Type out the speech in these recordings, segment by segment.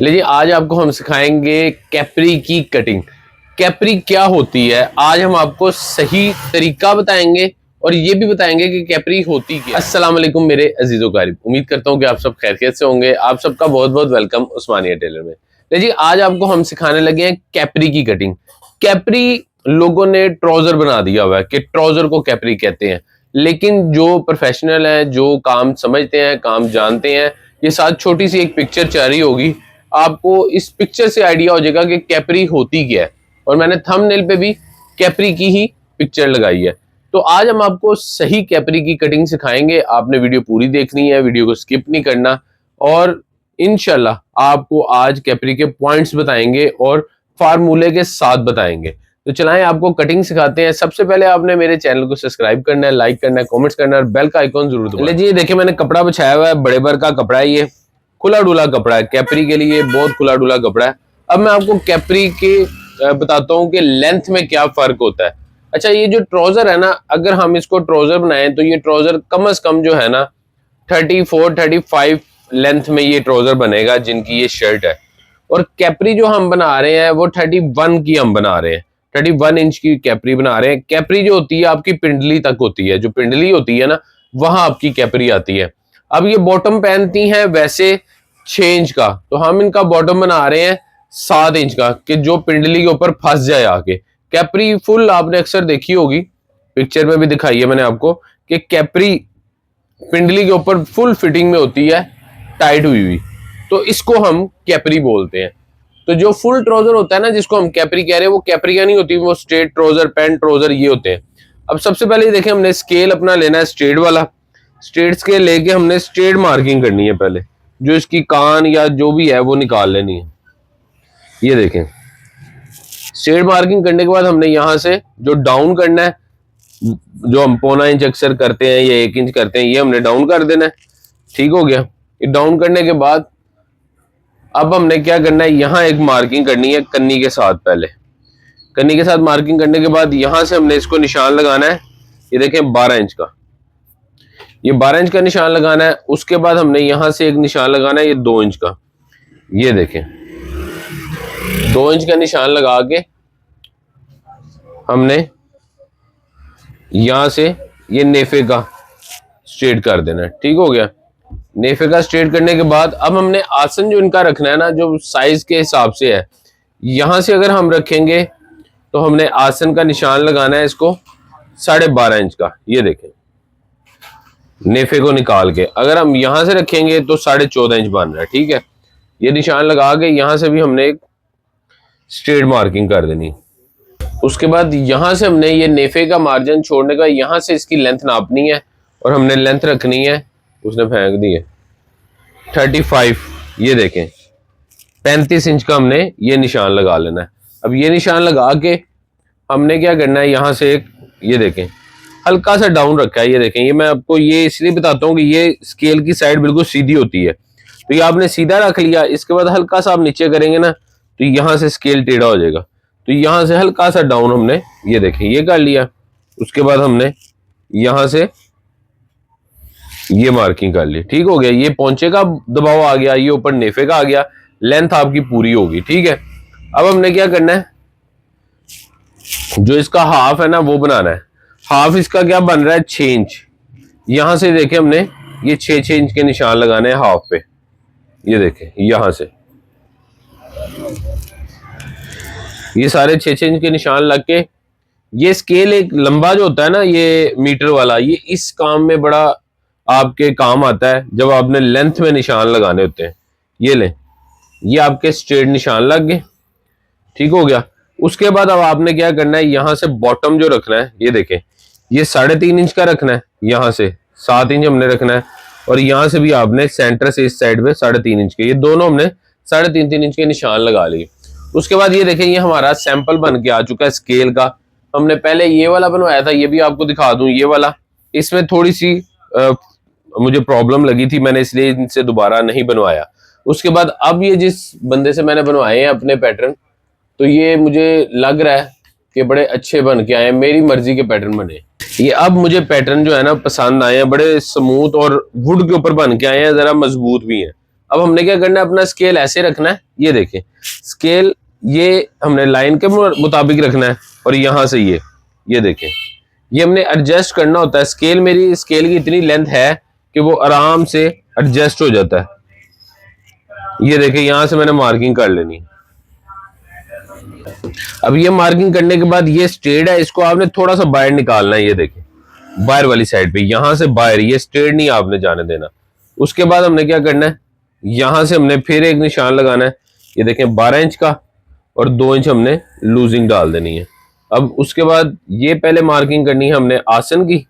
लीजिए आज आपको हम सिखाएंगे कैपरी की कटिंग। कैपरी क्या होती है आज हम आपको सही तरीका बताएंगे और ये भी बताएंगे कि कैपरी होती क्या है। अस्सलाम वालेकुम मेरे अजीजों कारिब, उम्मीद करता हूँ कि आप सब खैरियत से होंगे। आप सबका बहुत बहुत वेलकम उस्मानिया टेलर में। लीजिए आज आपको हम सिखाने लगे हैं कैपरी की कटिंग। कैपरी लोगों ने ट्राउजर बना दिया हुआ है कि ट्राउजर को कैपरी कहते हैं, लेकिन जो प्रोफेशनल हैं, जो काम समझते हैं, काम जानते हैं, ये साथ छोटी सी एक पिक्चर चल रही होगी, आपको इस पिक्चर से आइडिया हो जाएगा कि कैपरी होती क्या है। और मैंने थंबनेल पे भी कैपरी की ही पिक्चर लगाई है। तो आज हम आपको सही कैपरी की कटिंग सिखाएंगे। आपने वीडियो पूरी देखनी है, वीडियो को स्किप नहीं करना। और इंशाल्लाह आपको आज कैपरी के पॉइंट्स बताएंगे और फार्मूले के साथ बताएंगे। तो चलाएं आपको कटिंग सिखाते हैं। सबसे पहले आपने मेरे चैनल को सब्सक्राइब करना है, लाइक करना है, कमेंट्स करना है और बेल का आइकॉन जरूर दबाना है। लीजिए देखिए मैंने कपड़ा बिछाया हुआ है, बड़े भर का कपड़ा है, ये खुला डुला कपड़ा है। कैपरी के लिए बहुत खुला डुला कपड़ा है। अब मैं आपको कैपरी के बताता हूँ कि लेंथ में क्या फर्क होता है। अच्छा, ये जो ट्राउजर है ना, अगर हम इसको ट्राउजर बनाएं तो ये ट्राउजर कम से कम जो है ना 34-35 लेंथ में ये ट्राउजर बनेगा जिनकी ये शर्ट है। और कैपरी जो हम बना रहे हैं वो 31 की हम बना रहे हैं, 31 इंच की कैपरी बना रहे हैं। कैपरी जो होती है आपकी पिंडली तक होती है, जो पिंडली होती है ना वहां आपकी कैपरी आती है। अब ये बॉटम पहनती हैं वैसे 6 इंच का, तो हम इनका बॉटम बना रहे हैं 7 इंच का कि जो पिंडली के ऊपर फंस जाए आके। कैपरी फुल आपने अक्सर देखी होगी, पिक्चर में भी दिखाई है मैंने आपको कि कैपरी पिंडली के ऊपर फुल फिटिंग में होती है, टाइट हुई हुई, तो इसको हम कैपरी बोलते हैं। तो जो फुल ट्राउजर होता है ना जिसको हम कैपरी कह रहे हैं, वो कैपरी का नहीं होती, वो स्ट्रेट ट्राउजर, पैंट ट्राउजर ये होते हैं। अब सबसे पहले देखें, हमने स्केल अपना लेना है स्ट्रेट वाला। स्ट्रेट स्केल लेके हमने स्ट्रेट मार्किंग करनी है। पहले जो इसकी कान या जो भी है वो निकाल लेनी है। ये देखें, स्ट्रेट मार्किंग करने के बाद हमने यहाँ से जो डाउन करना है, जो हम 1.25 इंच अक्सर करते हैं या 1 इंच करते हैं, ये हमने डाउन कर देना है। ठीक हो गया। ये डाउन करने के बाद अब हमने क्या करना है, यहाँ एक मार्किंग करनी है कन्नी के साथ। पहले कन्नी के साथ मार्किंग करने के बाद यहाँ से हमने इसको निशान लगाना है। ये देखें 12 इंच का, ये 12 इंच का निशान लगाना है। उसके बाद हमने यहाँ से एक निशान लगाना है, ये 2 इंच का। ये देखें 2 इंच का निशान लगा के हमने यहाँ से ये नेफे का स्ट्रेट कर देना है। ठीक हो गया। नेफे का स्ट्रेट करने के बाद अब हमने आसन जो इनका रखना है ना, जो साइज के हिसाब से है, यहाँ से अगर हम रखेंगे तो हमने आसन का निशान लगाना है इसको 12.5 इंच का। ये देखें नेफे को निकाल के अगर हम यहां से रखेंगे तो 14.5 इंच बन रहा है। ठीक है। ये निशान लगा के यहां से भी हमने एक स्ट्रेट मार्किंग कर देनी। उसके बाद यहां से हमने ये नेफे का मार्जिन छोड़ने का, यहां से इसकी लेंथ नापनी है और हमने लेंथ रखनी है, उसने फेंक दी है 35। ये देखें 35 इंच का हमने ये निशान लगा लेना है। अब ये निशान लगा के हमने क्या करना है, यहां से एक ये देखें हल्का सा डाउन रखा है। ये देखें, ये मैं आपको ये इसलिए बताता हूँ कि ये स्केल की साइड बिल्कुल सीधी होती है, तो ये आपने सीधा रख लिया। इसके बाद हल्का सा आप नीचे करेंगे ना तो यहाँ से स्केल टेढ़ा हो जाएगा, तो यहाँ से हल्का सा डाउन हमने ये देखें ये कर लिया। उसके बाद हमने यहाँ से ये मार्किंग कर ली। ठीक हो गया। ये पौंचे का दबाव आ गया, ये ऊपर नेफे का आ गया, लेंथ आपकी पूरी होगी। ठीक है। अब हमने क्या करना है, जो इसका हाफ है ना वो बनाना है। हाफ इसका क्या बन रहा है 6 इंच। यहां से देखें हमने ये 6 इंच के निशान लगाने हैं हाफ पे। ये देखें यहां से ये सारे 6 इंच के निशान लग के ये स्केल एक लंबा जो होता है ना, ये मीटर वाला, ये इस काम में बड़ा आपके काम आता है जब आपने लेंथ में निशान लगाने होते हैं। ये लें, ये आपके स्ट्रेट निशान लग गए। ठीक हो गया। उसके बाद अब आपने क्या करना है, यहां से बॉटम जो रखना है, ये देखें ये 3.5 इंच का रखना है, यहां से 7 इंच हमने रखना है। और यहां से भी आपने सेंटर से इस साइड पे 3.5 इंच के, ये दोनों हमने 3.5 इंच के निशान लगा लिए। उसके बाद ये देखें ये हमारा सैंपल बन के आ चुका है स्केल का। हमने पहले ये वाला बनवाया था, ये भी आपको दिखा दूं। ये वाला इसमें थोड़ी सी मुझे प्रॉब्लम लगी थी, मैंने इसलिए इनसे दोबारा नहीं बनवाया। उसके बाद अब ये जिस बंदे से मैंने बनवाए हैं अपने पैटर्न, तो ये मुझे लग रहा है कि बड़े अच्छे बन के आए हैं, मेरी मर्जी के पैटर्न बने। ये अब मुझे पैटर्न जो है ना पसंद आए हैं, बड़े स्मूथ और वुड के ऊपर बन के आए हैं, जरा मजबूत भी हैं। अब हमने क्या करना है, अपना स्केल ऐसे रखना है, ये देखें स्केल ये हमने लाइन के मुताबिक रखना है, और यहां से ये देखें ये हमने एडजस्ट करना होता है। स्केल मेरी स्केल की इतनी लेंथ है कि वो आराम से एडजस्ट हो जाता है। ये देखें यहां से मैंने मार्किंग कर लेनी है। अब ये मार्किंग करने के बाद ये स्ट्रेट है, इसको आपने थोड़ा सा बाहर निकालना है। ये देखें बाहर वाली साइड पे, यहां से बाहर, ये स्ट्रेट नहीं आपने जाने देना। उसके बाद हमने क्या करना है, यहां से हमने फिर एक निशान लगाना है। ये देखें 12 इंच का, और 2 इंच हमने लूजिंग डाल देनी है। अब उसके बाद ये पहले मार्किंग करनी है हमने आसन की।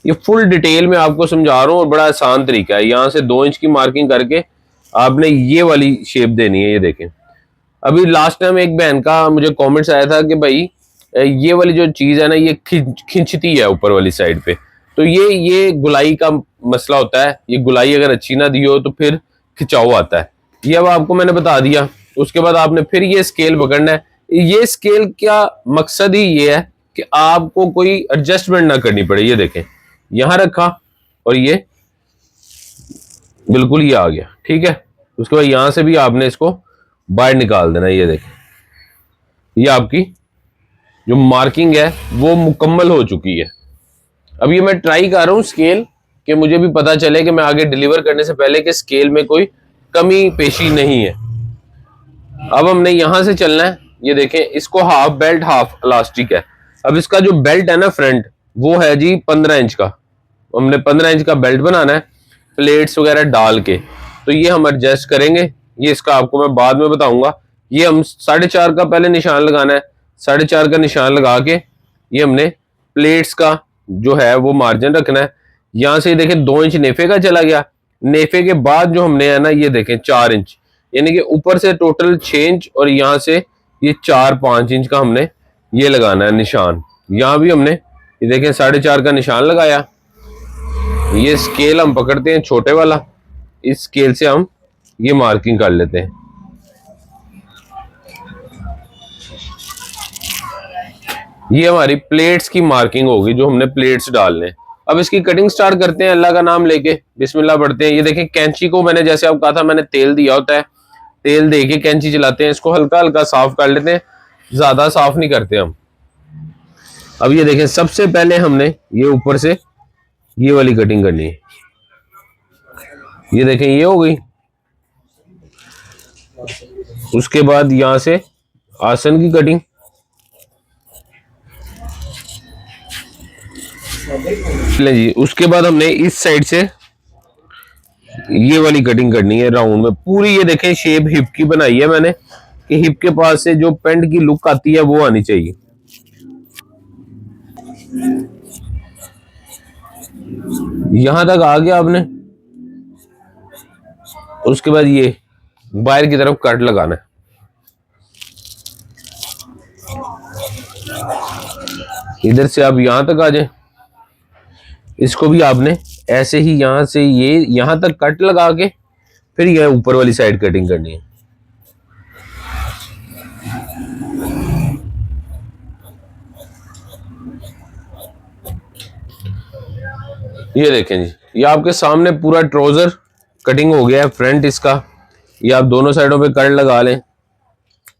ये फुल डिटेल में आपको समझा रहा हूँ और बड़ा आसान तरीका है। यहां से 2 इंच की मार्किंग करके आपने ये वाली शेप देनी है। ये देखें अभी लास्ट टाइम एक बहन का मुझे कमेंट्स आया था कि भाई ये वाली जो चीज है ना, ये खिंचती है ऊपर वाली साइड पे। तो ये गुलाई का मसला होता है। ये गुलाई अगर अच्छी ना दी हो तो फिर खिंचाव आता है। ये अब आपको मैंने बता दिया। उसके बाद आपने फिर ये स्केल पकड़ना है। ये स्केल का मकसद ही ये है कि आपको कोई एडजस्टमेंट ना करनी पड़े। ये देखें यहां रखा और ये बिल्कुल ये आ गया, ठीक है। उसके बाद यहां से भी आपने इसको बाहर निकाल देना। ये देखें ये आपकी जो मार्किंग है वो मुकम्मल हो चुकी है। अब ये मैं ट्राई कर रहा हूं स्केल, कि मुझे भी पता चले कि मैं आगे डिलीवर करने से पहले कि स्केल में कोई कमी पेशी नहीं है। अब हमने यहां से चलना है। ये देखें इसको हाफ बेल्ट हाफ इलास्टिक है। अब इसका जो बेल्ट है ना फ्रंट, वो है जी 15 इंच का। हमने 15 इंच का बेल्ट बनाना है प्लेट्स वगैरह डाल के। तो ये हम एडजस्ट करेंगे, ये इसका आपको मैं बाद में बताऊंगा। ये हम 4.5 का पहले निशान लगाना है। 4.5 का निशान लगा के ये हमने प्लेट्स का जो है वो मार्जिन रखना है। यहां से देखें 2 इंच नेफे का चला गया। नेफे के बाद जो हमने है ना, ये देखें 4 इंच, यानी कि ऊपर से टोटल 6 इंच और यहां से ये 4-5 इंच का हमने ये लगाना है निशान। यहां भी हमने ये देखें 4.5 का निशान लगाया। ये स्केल हम पकड़ते हैं छोटे वाला, इस स्केल से हम ये मार्किंग कर लेते हैं। ये हमारी प्लेट्स की मार्किंग होगी जो हमने प्लेट्स डालने। अब इसकी कटिंग स्टार्ट करते हैं अल्लाह का नाम लेके, बिस्मिल्लाह पढ़ते हैं। ये देखें कैंची को मैंने जैसे आपको कहा था मैंने तेल दिया होता है, तेल दे के कैंची चलाते हैं। इसको हल्का हल्का साफ कर लेते हैं, ज्यादा साफ नहीं करते हम। अब ये देखें सबसे पहले हमने ये ऊपर से ये वाली कटिंग करनी है। ये देखें ये हो गई। उसके बाद यहां से आसन की कटिंग, ले जी। उसके बाद हमने इस साइड से ये वाली कटिंग करनी है राउंड में पूरी। ये देखें शेप हिप की बनाई है मैंने, कि हिप के पास से जो पेंट की लुक आती है वो आनी चाहिए। यहां तक आ गया आपने। उसके बाद ये बाहर की तरफ कट लगाना है। इधर से आप यहां तक आ जाए। इसको भी आपने ऐसे ही यहां से ये यहां तक कट लगा के फिर ये ऊपर वाली साइड कटिंग करनी है। ये देखें जी, ये आपके सामने पूरा ट्राउजर कटिंग हो गया है फ्रंट इसका। ये आप दोनों साइडों पे कट लगा लें।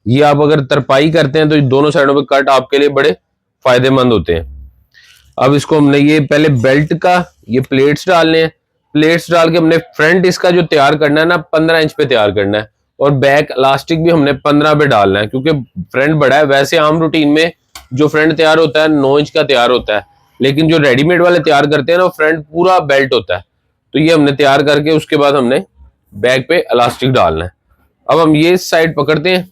ये आप अगर तरपाई करते हैं तो दोनों साइडों पे कट आपके लिए बड़े फायदेमंद होते हैं। अब इसको हमने ये पहले बेल्ट का ये प्लेट्स डालने हैं। प्लेट्स डाल के हमने फ्रंट इसका जो तैयार करना है ना 15 इंच पे तैयार करना है, और बैक इलास्टिक भी हमने 15 पे डालना है, क्योंकि फ्रंट बड़ा है। वैसे आम रूटीन में जो फ्रंट तैयार होता है 9 इंच का तैयार होता है, लेकिन जो रेडीमेड वाले तैयार करते हैं ना फ्रंट पूरा बेल्ट होता है। तो ये हमने तैयार करके उसके बाद हमने बैक पे इलास्टिक डालना है। अब हम ये साइड पकड़ते हैं,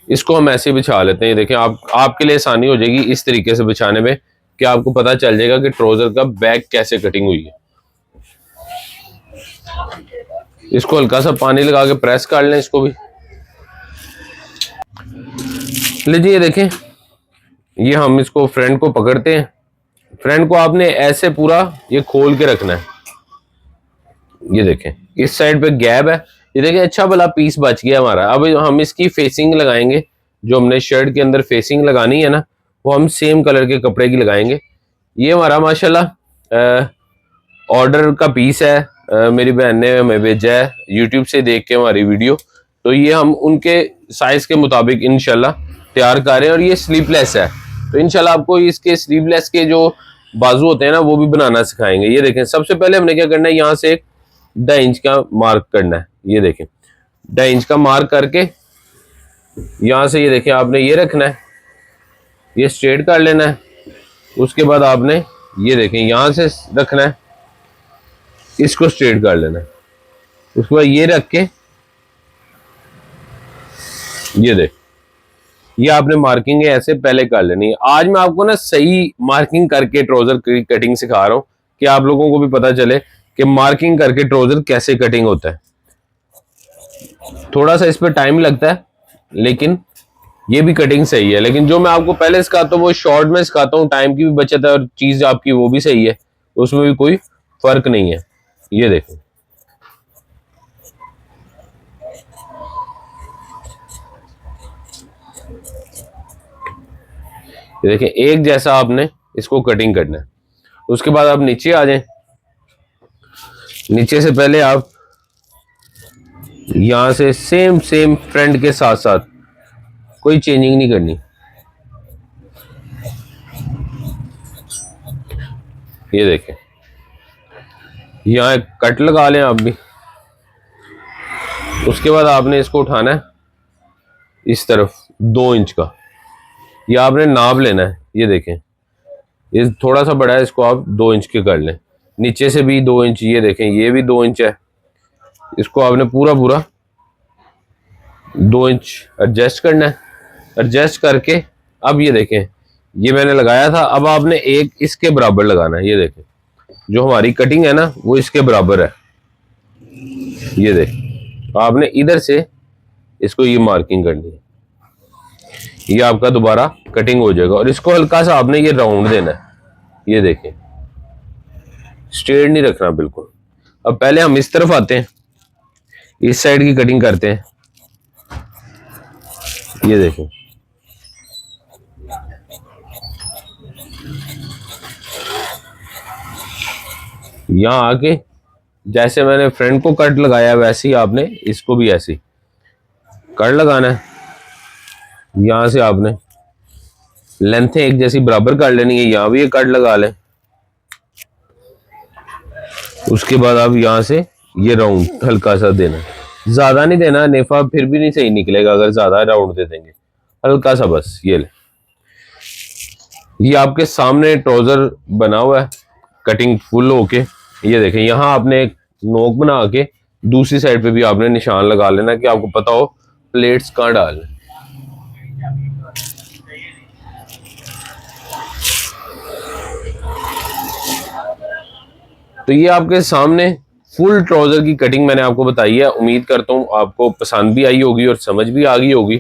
इसको हम ऐसे बिछा लेते हैं। ये देखें आपके लिए आसानी हो जाएगी इस तरीके से बिछाने में, कि आपको पता चल जाएगा कि ट्राउजर का बैक कैसे कटिंग हुई है। इसको हल्का सा पानी लगा के प्रेस कर लें इसको भी। लीजिए ये देखें, ये हम इसको फ्रंट को पकड़ते हैं। फ्रंट को आपने ऐसे पूरा ये खोल के रखना है। ये देखें इस साइड पे गैप है। ये देखें अच्छा भला पीस बच गया हमारा। अब हम इसकी फेसिंग लगाएंगे, जो हमने शर्ट के अंदर फेसिंग लगानी है ना, वो हम सेम कलर के कपड़े की लगाएंगे। ये हमारा माशाल्लाह ऑर्डर का पीस है, मेरी बहन ने हमें भेजा है यूट्यूब से देख के हमारी वीडियो, तो ये हम उनके साइज के मुताबिक इंशाल्लाह तैयार कर रहे हैं। और ये स्लीवलेस है, तो इंशाल्लाह आपको इसके स्लीवलेस के जो बाजू होते हैं ना वो भी बनाना सिखाएंगे। ये देखें, सबसे पहले हमने क्या करना है, यहाँ से एक 2.5 इंच का मार्क करना है। ये देखें 2.5 इंच का मार्क करके यहाँ से ये देखें आपने ये रखना है, ये स्ट्रेट कर लेना है। उसके बाद आपने ये देखें यहाँ से रखना है, इसको स्ट्रेट कर लेना है। उसके बाद ये रख के ये देख, ये आपने मार्किंग ऐसे पहले कर लेनी है। आज मैं आपको ना सही मार्किंग करके ट्राउजर की कटिंग सिखा रहा हूँ कि आप लोगों को भी पता चले कि मार्किंग करके ट्राउजर कैसे कटिंग होता है। थोड़ा सा इस पर टाइम लगता है लेकिन ये भी कटिंग सही है। लेकिन जो मैं आपको पहले सिखाता हूँ वो शॉर्ट में सिखाता हूँ, टाइम की भी बचत है और चीज आपकी वो भी सही है, उसमें भी कोई फर्क नहीं है। ये देखो, ये देखें एक जैसा आपने इसको कटिंग करना है। उसके बाद आप नीचे आ जाएं। नीचे से पहले आप यहां से सेम फ्रंट के साथ साथ कोई चेंजिंग नहीं करनी। ये देखें, यहां एक कट लगा लें आप भी। उसके बाद आपने इसको उठाना है इस तरफ 2 इंच का, ये आपने नाप लेना है। ये देखें ये थोड़ा सा बड़ा है, इसको आप 2 इंच के कर लें। नीचे से भी 2 इंच, ये देखें ये भी 2 इंच है, इसको आपने पूरा 2 इंच एडजस्ट करना है। एडजस्ट करके अब ये देखें ये मैंने लगाया था, अब आपने एक इसके बराबर लगाना है। ये देखें जो हमारी कटिंग है ना वो इसके बराबर है। ये देख आपने इधर से इसको ये मार्किंग करनी है, ये आपका दोबारा कटिंग हो जाएगा। और इसको हल्का सा आपने ये राउंड देना है। ये देखें स्ट्रेट नहीं रखना बिल्कुल। अब पहले हम इस तरफ आते हैं, इस साइड की कटिंग करते हैं। ये देखें यहां आके जैसे मैंने फ्रंट को कट लगाया वैसे ही आपने इसको भी ऐसे कट लगाना है। यहां से आपने लेंथ एक जैसी बराबर कर लेनी है, यहां भी एक कट लगा लें। उसके बाद आप यहां से ये राउंड हल्का सा देना, ज्यादा नहीं देना, नेफा फिर भी नहीं सही निकलेगा अगर ज्यादा राउंड दे देंगे, हल्का सा बस। ये ले, ये आपके सामने ट्राउजर बना हुआ है कटिंग फुल होके। ये देखें यहां आपने एक नोक बना के दूसरी साइड पे भी आपने निशान लगा लेना कि आपको पता हो प्लेट्स कहां डालना। तो ये आपके सामने फुल ट्राउजर की कटिंग मैंने आपको बताई है। उम्मीद करता हूँ आपको पसंद भी आई होगी और समझ भी आ गई होगी।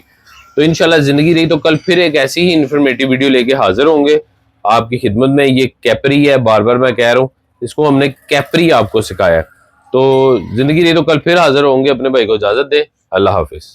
तो इंशाल्लाह जिंदगी रही तो कल फिर एक ऐसी ही इंफॉर्मेटिव वीडियो लेके हाजिर होंगे आपकी खिदमत में। ये कैपरी है, बार बार मैं कह रहा हूँ, इसको हमने कैपरी आपको सिखाया। तो जिंदगी रही तो कल फिर हाजिर होंगे। अपने भाई को इजाजत दे, अल्लाह हाफिज।